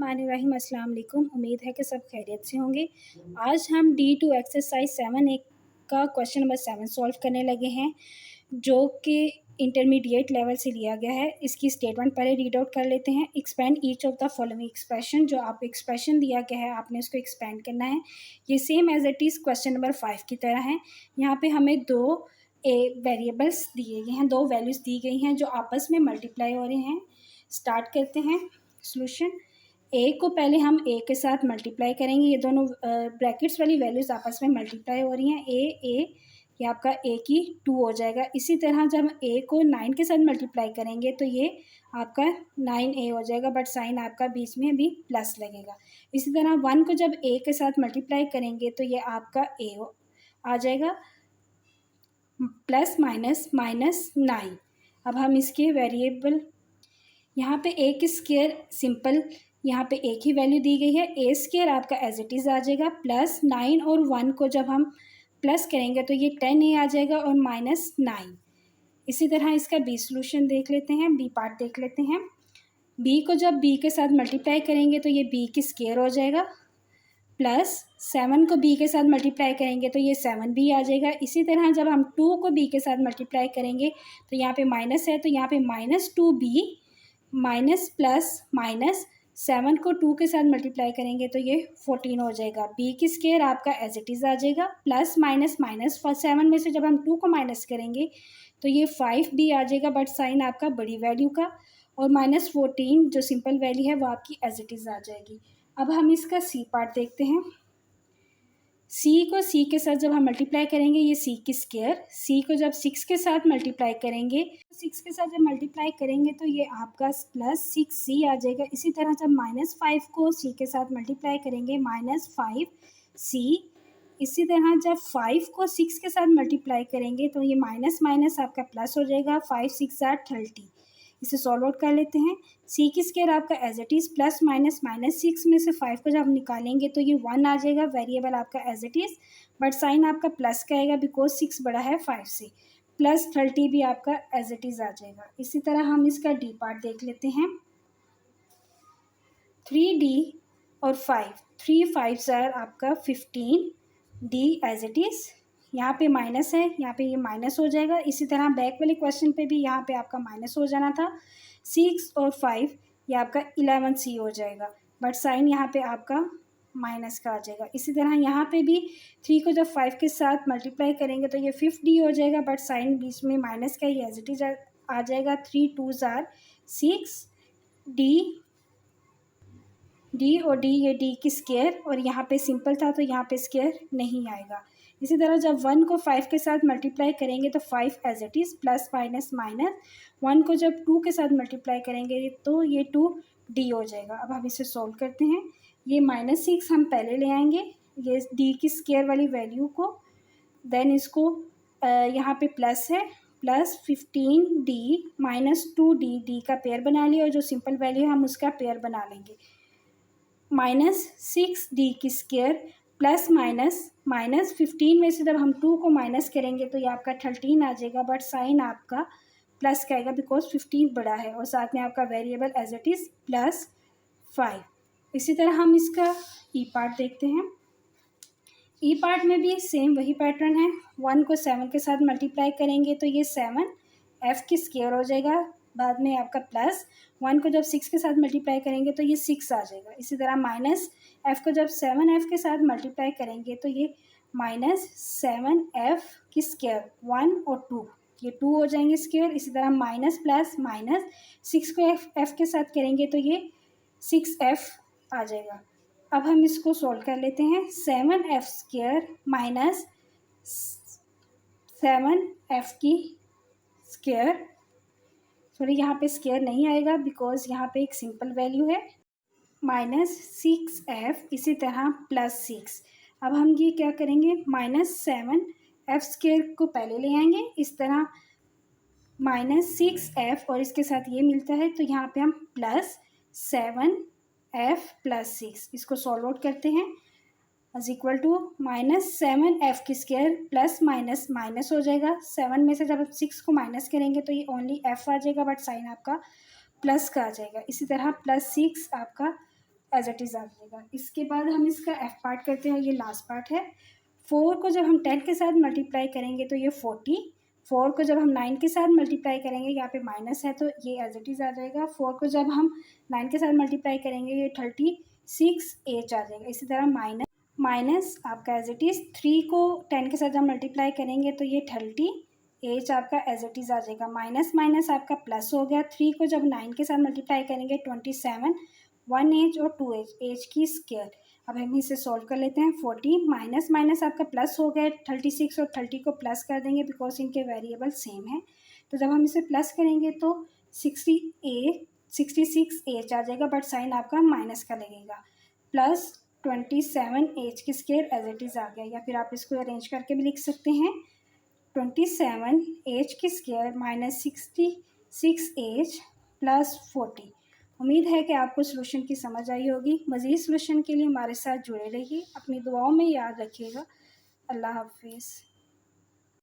बिस्मिल्लाहिर्रहमानिर्रहीम। अस्सलाम वालेकुम। उम्मीद है कि सब खैरियत से होंगे। आज हम D2 एक्सरसाइज 7 का क्वेश्चन नंबर 7 सॉल्व करने लगे हैं, जो कि इंटरमीडिएट लेवल से लिया गया है। इसकी स्टेटमेंट पहले रीड आउट कर लेते हैं। Expand each of the following expression. जो आप एक्सप्रेशन दिया गया है आपने उसको एक्सपेंड करना है। ये same as it is question number 5 की तरह है। यहाँ पे हमें दो वेरिएबल्स दिए गए हैं, दो वैल्यूज़ दी गई हैं जो आपस में मल्टीप्लाई हो रहे हैं। स्टार्ट करते हैं सॉल्यूशन। ए को पहले हम ए के साथ मल्टीप्लाई करेंगे। ये दोनों ब्रैकेट्स वाली वैल्यूज़ आपस में मल्टीप्लाई हो रही हैं। ए ये आपका ए की 2 हो जाएगा। इसी तरह जब ए को 9 के साथ मल्टीप्लाई करेंगे तो ये आपका 9A हो जाएगा, बट साइन आपका बीच में भी प्लस लगेगा। इसी तरह 1 को जब ए के साथ मल्टीप्लाई करेंगे तो ये आपका ए आ जाएगा, प्लस माइनस माइनस 9। अब हम इसके वेरिएबल यहाँ पे ए की स्क्वायर सिंपल, यहाँ पे एक ही वैल्यू दी गई है। ए स्क्वायर आपका एज इट इज़ आ जाएगा, प्लस 9 और 1 को जब हम प्लस करेंगे तो ये 10A आ जाएगा और माइनस 9। इसी तरह इसका बी सोल्यूशन देख लेते हैं, बी पार्ट देख लेते हैं। बी को जब बी के साथ मल्टीप्लाई करेंगे तो ये बी की स्क्वायर हो जाएगा, प्लस 7 को बी के साथ मल्टीप्लाई करेंगे तो ये 7B आ जाएगा। इसी तरह जब हम 2 को बी के साथ मल्टीप्लाई करेंगे तो यहाँ पे माइनस है तो यहाँ पे -2B माइनस प्लस माइनस 7 को 2 के साथ मल्टीप्लाई करेंगे तो ये 14 हो जाएगा। बी की स्क्वायर आपका एज इट इज़ आ जाएगा, प्लस माइनस माइनस 7 में से जब हम 2 को माइनस करेंगे तो ये 5B आ जाएगा, बट साइन आपका बड़ी वैल्यू का, और -14 जो सिंपल वैल्यू है वो आपकी एज इट इज़ आ जाएगी। अब हम इसका सी पार्ट देखते हैं। सी को सी के साथ जब हम मल्टीप्लाई करेंगे ये सी की स्क्वायर, सी को जब 6 के साथ मल्टीप्लाई करेंगे, 6 के साथ जब मल्टीप्लाई करेंगे तो ये आपका प्लस 6C आ जाएगा। इसी तरह जब -5 को सी के साथ मल्टीप्लाई करेंगे -5C। इसी तरह जब 5 को 6 के साथ मल्टीप्लाई करेंगे तो ये माइनस माइनस आपका प्लस हो जाएगा, 5 6 30। इसे सॉल्व आउट कर लेते हैं। सी की स्क्वायर आपका as it is, plus minus -6 में से 5 को जब हम निकालेंगे तो ये 1 आ जाएगा। वेरिएबल आपका as it is, but sign आपका प्लस का आएगा बिकॉज 6 बड़ा है 5 से, प्लस 30 भी आपका एज इट इज़ आ जाएगा। इसी तरह हम इसका डी पार्ट देख लेते हैं। 3D और 5, 3 5s आपका 15D एज इट इज़। यहाँ पे माइनस है, यहाँ पे ये माइनस हो जाएगा। इसी तरह बैक वाले क्वेश्चन पे भी यहाँ पे आपका माइनस हो जाना था। 6 और 5 ये आपका 11C हो जाएगा, बट साइन यहाँ पे आपका माइनस का आ जाएगा। इसी तरह यहाँ पे भी 3 को जब 5 के साथ मल्टीप्लाई करेंगे तो ये 5D हो जाएगा, बट साइन बीच में माइनस का, ये एज इट इज आ जाएगा। 3 2s 6D और D, ये D की स्क्वायर, और यहाँ पे सिंपल था तो यहाँ पे स्क्वायर नहीं आएगा। इसी तरह जब 1 को 5 के साथ मल्टीप्लाई करेंगे तो 5 as it is, plus minus minus 1 को जब 2 के साथ मल्टीप्लाई करेंगे तो ये 2D हो जाएगा। अब हम इसे सॉल्व करते हैं। ये -6 हम पहले ले आएंगे, ये D की स्क्वायर वाली वैल्यू को, देन इसको यहाँ पे प्लस है, प्लस 15D -2D, D का पेयर बना लिया, और जो सिंपल वैल्यू है हम उसका पेयर बना लेंगे। -6D की स्क्वायर प्लस माइनस 15 में से जब हम 2 को माइनस करेंगे तो ये आपका 13 आ जाएगा, बट साइन आपका प्लस का आएगा बिकॉज 15 बड़ा है, और साथ में आपका वेरिएबल एज इट इज़ +5। इसी तरह हम इसका ई पार्ट देखते हैं। ई पार्ट में भी सेम वही पैटर्न है। 1 को 7 के साथ मल्टीप्लाई करेंगे तो ये 7F की स्क्वायर हो जाएगा, बाद में आपका प्लस 1 को जब 6 के साथ मल्टीप्लाई करेंगे तो ये 6 आ जाएगा। इसी तरह -F को जब 7F के साथ मल्टीप्लाई करेंगे तो ये -7F की स्क्वायर, 1 और 2, ये 2 हो जाएंगे स्क्वायर। इसी तरह माइनस प्लस माइनस 6 को F के साथ करेंगे तो ये 6F आ जाएगा। अब हम इसको सॉल्व कर लेते हैं। 7F स्क्वायर माइनस 7F की स्क्वायर, सॉरी यहाँ पे स्क्वायर नहीं आएगा बिकॉज यहाँ पे एक सिंपल वैल्यू है, -6F, इसी तरह +6। अब हम ये क्या करेंगे, -7F स्क्वायर को पहले ले आएंगे, इस तरह -6F और इसके साथ ये मिलता है तो यहाँ पे हम +7F +6, इसको सॉल्व आउट करते हैं। इज इक्वल टू -7F की स्क्वायर प्लस माइनस माइनस हो जाएगा। 7 में से जब 6 को माइनस करेंगे तो ये ओनली F आ जाएगा, बट साइन आपका प्लस का आ जाएगा। इसी तरह +6 आपका एज इट इज़ आ जाएगा। इसके बाद हम इसका एफ पार्ट करते हैं, ये लास्ट पार्ट है। 4 को जब हम 10 के साथ मल्टीप्लाई करेंगे तो ये 40, 4 को जब हम 9 के साथ मल्टीप्लाई करेंगे, यहाँ पे माइनस है तो ये एज इट इज़ आ जाएगा। 4 को जब हम 9 के साथ मल्टीप्लाई करेंगे ये 36H आ जाएगा। इसी तरह माइनस माइनस आपका एज इट इज़ 3 को 10 के साथ जब मल्टीप्लाई करेंगे तो ये 30H आपका एज इट इज़ आ जाएगा। माइनस माइनस आपका प्लस हो गया, 3 को जब 9 के साथ मल्टीप्लाई करेंगे 27, 1H और 2H, H की स्क्वायर। अब हम इसे सॉल्व कर लेते हैं। 40 माइनस माइनस आपका प्लस हो गया, 36 और 30 को प्लस कर देंगे बिकॉज इनके वेरिएबल सेम है। तो जब हम इसे प्लस करेंगे तो 66H आ जाएगा, बट साइन आपका माइनस का लगेगा। प्लस 27H की स्क्वायर एज इट इज़ आ गया, या फिर आप इसको अरेंज करके भी लिख सकते हैं। 27H की स्क्वायर माइनस 66H प्लस 40। उम्मीद है कि आपको सॉल्यूशन की समझ आई होगी। मज़ीद सॉल्यूशन के लिए हमारे साथ जुड़े रहिए, अपनी दुआओं में याद रखिएगा। अल्लाह हाफिज़।